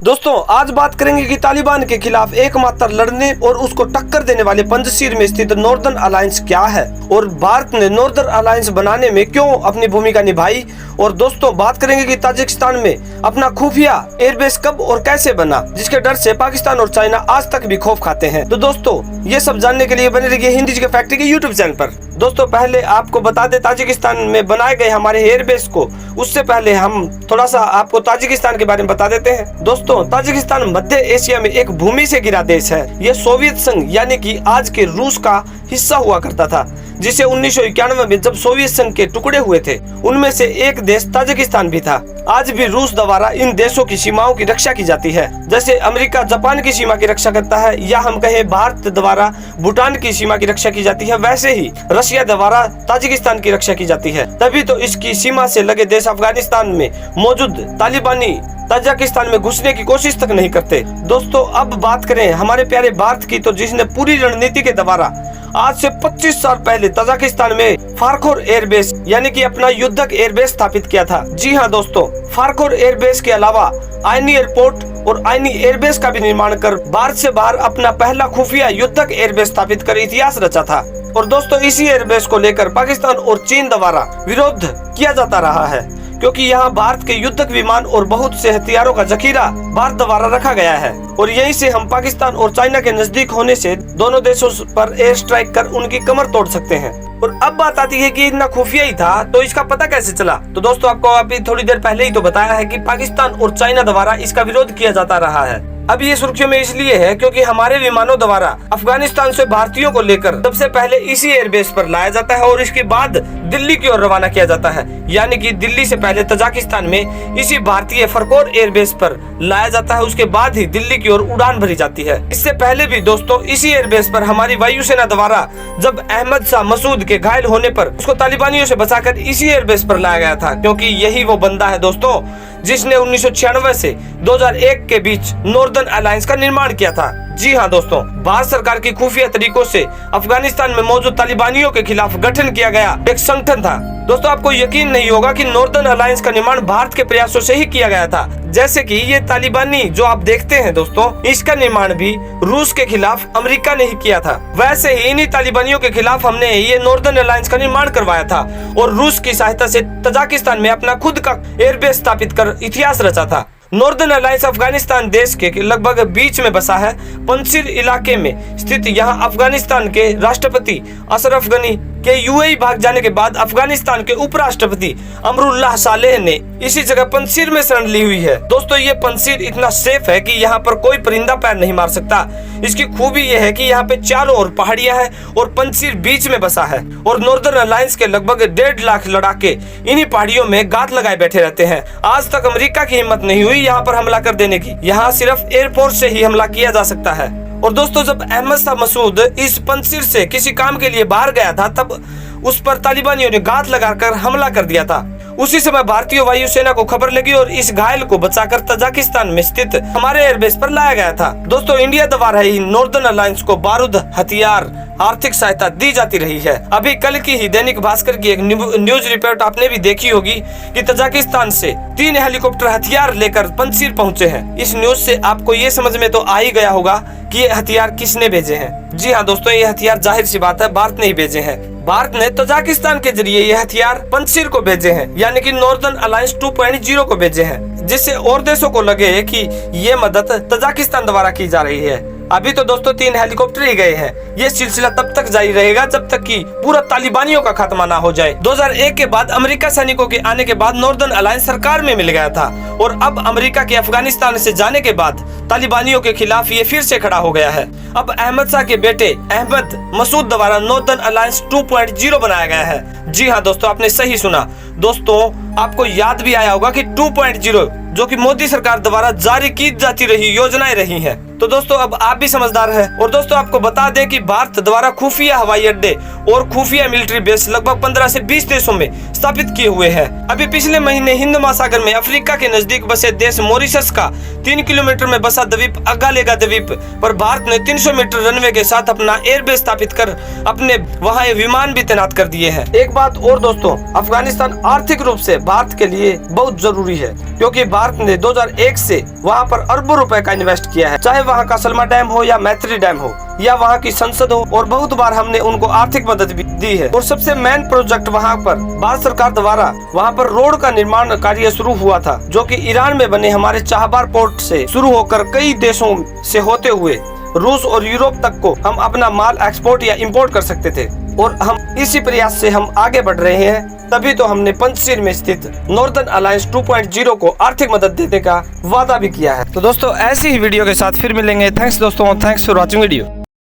दोस्तों आज बात करेंगे कि तालिबान के खिलाफ एकमात्र लड़ने और उसको टक्कर देने वाले पंजशीर में स्थित नॉर्दर्न अलायंस क्या है और भारत ने नॉर्दर्न अलायंस बनाने में क्यों अपनी भूमिका निभाई। और दोस्तों बात करेंगे कि ताजिकिस्तान में अपना खुफिया एयरबेस कब और कैसे बना, जिसके डर से पाकिस्तान और चाइना आज तक भी खौफ खाते हैं। तो दोस्तों ये सब जानने के लिए बने रहिए हिंदी के फैक्ट्री के यूट्यूब चैनल पर। दोस्तों पहले आपको बता दें ताजिकिस्तान में बनाए गए हमारे एयरबेस को, उससे पहले हम थोड़ा सा आपको ताजिकिस्तान के बारे में बता देते हैं। दोस्तों ताजिकिस्तान मध्य एशिया में एक भूमि से घिरा देश है। यह सोवियत संघ यानी कि आज के रूस का हिस्सा हुआ करता था, जिसे 1991 में जब सोवियत संघ के टुकड़े हुए थे उनमें से एक देश ताजिकिस्तान भी था। आज भी रूस द्वारा इन देशों की सीमाओं की रक्षा की जाती है, जैसे अमेरिका जापान की सीमा की रक्षा करता है, या हम कहें भारत द्वारा भूटान की सीमा की रक्षा की जाती है, वैसे ही रशिया द्वारा ताजिकिस्तान की रक्षा की जाती है। तभी तो इसकी सीमा से लगे देश अफगानिस्तान में मौजूद तालिबानी ताजिकिस्तान में घुसने की कोशिश तक नहीं करते। दोस्तों अब बात करें हमारे प्यारे भारत की, तो जिसने पूरी रणनीति के द्वारा आज से 25 साल पहले ताजिकिस्तान में फारखोर एयरबेस यानी कि अपना युद्धक एयरबेस स्थापित किया था। जी हाँ दोस्तों, फारखोर एयरबेस के अलावा आईनी एयरपोर्ट और आईनी एयरबेस का भी निर्माण कर भारत से बाहर अपना पहला खुफिया युद्धक एयरबेस स्थापित कर इतिहास रचा था। और दोस्तों इसी एयरबेस को लेकर पाकिस्तान और चीन द्वारा विरोध किया जाता रहा है, क्योंकि यहाँ भारत के युद्धक विमान और बहुत से हथियारों का जखीरा भारत द्वारा रखा गया है। और यहीं से हम पाकिस्तान और चाइना के नजदीक होने से दोनों देशों पर एयर स्ट्राइक कर उनकी कमर तोड़ सकते हैं। और अब बात आती है कि इतना खुफिया ही था तो इसका पता कैसे चला। तो दोस्तों आपको अभी थोड़ी देर पहले ही तो बताया है कि पाकिस्तान और चाइना द्वारा इसका विरोध किया जाता रहा है। अब ये सुर्खियों में इसलिए है क्योंकि हमारे विमानों द्वारा अफगानिस्तान से भारतीयों को लेकर सबसे पहले इसी एयरबेस पर लाया जाता है और इसके बाद दिल्ली की ओर रवाना किया जाता है, यानी कि दिल्ली से पहले ताजिकिस्तान में इसी भारतीय फारखोर एयरबेस पर लाया जाता है, उसके बाद ही दिल्ली की ओर उड़ान भरी जाती है। इससे पहले भी दोस्तों इसी एयरबेस पर हमारी वायुसेना द्वारा जब अहमद शाह मसूद के घायल होने पर उसको तालिबानियों से बचाकर इसी एयरबेस पर लाया गया था, क्योंकि यही वो बंदा है दोस्तों जिसने 1996 से 2001 के बीच नॉर्दर्न अलायंस का निर्माण किया था। जी हाँ दोस्तों, भारत सरकार की खुफिया तरीकों से अफगानिस्तान में मौजूद तालिबानियों के खिलाफ गठन किया गया एक संगठन था। दोस्तों आपको यकीन नहीं होगा कि नॉर्दर्न अलायंस का निर्माण भारत के प्रयासों से ही किया गया था। जैसे कि ये तालिबानी जो आप देखते हैं दोस्तों, इसका निर्माण भी रूस के खिलाफ अमेरिका ने ही किया था। वैसे ही इन्हीं तालिबानियों के खिलाफ हमने ये नॉर्दर्न अलायंस का निर्माण करवाया था और रूस की सहायता से ताजिकिस्तान में अपना खुद का एयरबेस स्थापित कर इतिहास रचा था। नॉर्दर्न अलायंस अफगानिस्तान देश के लगभग बीच में बसा है। पंजशीर इलाके में स्थित यहाँ अफगानिस्तान के राष्ट्रपति अशरफ गनी के यूएई भाग जाने के बाद अफगानिस्तान के उपराष्ट्रपति अमरुल्लाह सालेह ने इसी जगह पंजशीर में शरण ली हुई है। दोस्तों ये पंजशीर इतना सेफ है कि यहाँ पर कोई परिंदा पैर नहीं मार सकता। इसकी खूबी यह है कि यहाँ पे चारों ओर पहाड़ियां हैं और पंजशीर बीच में बसा है। और नॉर्दर्न अलायंस के लगभग 1.5 लाख लड़ाके इन्हीं पहाड़ियों में गात लगाए बैठे रहते हैं। आज तक अमेरिका की हिम्मत नहीं हुई यहाँ पर हमला कर देने की। यहाँ सिर्फ एयरपोर्ट से ही हमला किया जा सकता है। और दोस्तों जब अहमद शाह मसूद इस पंजशीर से किसी काम के लिए बाहर गया था तब उस पर तालिबानियों ने गात लगाकर हमला कर दिया था। उसी समय भारतीय वायुसेना को खबर लगी और इस घायल को बचाकर ताजिकिस्तान में स्थित हमारे एयरबेस पर लाया गया था। दोस्तों इंडिया द्वारा ही नॉर्दर्न अलायंस को बारूद, हथियार, आर्थिक सहायता दी जाती रही है। अभी कल की ही दैनिक भास्कर की एक न्यूज रिपोर्ट आपने भी देखी होगी कि ताजिकिस्तान से 3 हेलीकॉप्टर हथियार लेकर पंजशीर पहुंचे हैं। इस न्यूज से आपको ये समझ में तो आ ही गया होगा कि ये हथियार किसने भेजे हैं। जी हाँ दोस्तों, ये हथियार जाहिर सी बात है भारत ने ही भेजे हैं। भारत ने ताजिकिस्तान के जरिए ये हथियार पंजशीर को भेजे हैं, यानी कि नॉर्दर्न अलायंस 2.0 को भेजे हैं, जिससे और देशों को लगे कि ये मदद ताजिकिस्तान द्वारा की जा रही है। अभी तो दोस्तों 3 हेलीकॉप्टर ही गए हैं। ये सिलसिला तब तक जारी रहेगा जब तक कि पूरा तालिबानियों का खात्मा ना हो जाए। 2001 के बाद अमेरिका सैनिकों के आने के बाद नॉर्दर्न अलायंस सरकार में मिल गया था और अब अमेरिका के अफगानिस्तान से जाने के बाद तालिबानियों के खिलाफ ये फिर से खड़ा हो गया है। अब अहमद शाह के बेटे अहमद मसूद द्वारा नॉर्दर्न अलायंस 2.0 बनाया गया है। जी हाँ दोस्तों, आपने सही सुना। दोस्तों आपको याद भी आया होगा कि 2.0 जो कि मोदी सरकार द्वारा जारी की जाती रही योजनाएं रही हैं। तो दोस्तों अब आप भी समझदार हैं। और दोस्तों आपको बता दें कि भारत द्वारा खुफिया हवाई अड्डे और खुफिया मिलिट्री बेस लगभग 15 से 20 देशों में स्थापित किए हुए हैं। अभी पिछले महीने हिंद महासागर में अफ्रीका के नजदीक बसे देश मॉरिशस का 3 किलोमीटर में बसा द्वीप अगालेगा द्वीप पर भारत ने 300 मीटर रनवे के साथ अपना एयरबेस स्थापित कर अपने वहां विमान भी तैनात कर दिए हैं। एक बात और दोस्तों, अफगानिस्तान आर्थिक रूप से भारत के लिए बहुत जरूरी है, क्योंकि भारत ने 2001 से वहां पर अरबों रुपए का इन्वेस्ट किया है, चाहे वहां का सलमा डैम हो या मैत्री डैम हो या वहां की संसद हो, और बहुत बार हमने उनको आर्थिक मदद भी दी है। और सबसे मेन प्रोजेक्ट वहां पर भारत सरकार द्वारा वहां पर रोड का निर्माण कार्य शुरू हुआ था, जो कि ईरान में बने हमारे चाहबार पोर्ट से शुरू होकर कई देशों से होते हुए रूस और यूरोप तक को हम अपना माल एक्सपोर्ट या इंपोर्ट कर सकते थे। और हम इसी प्रयास से हम आगे बढ़ रहे हैं, तभी तो हमने पंचशील में स्थित नॉर्दर्न अलायंस 2.0 को आर्थिक मदद देने का वादा भी किया है। तो दोस्तों ऐसी ही वीडियो के साथ फिर मिलेंगे। थैंक्स दोस्तों, थैंक्स फॉर वॉचिंग वीडियो।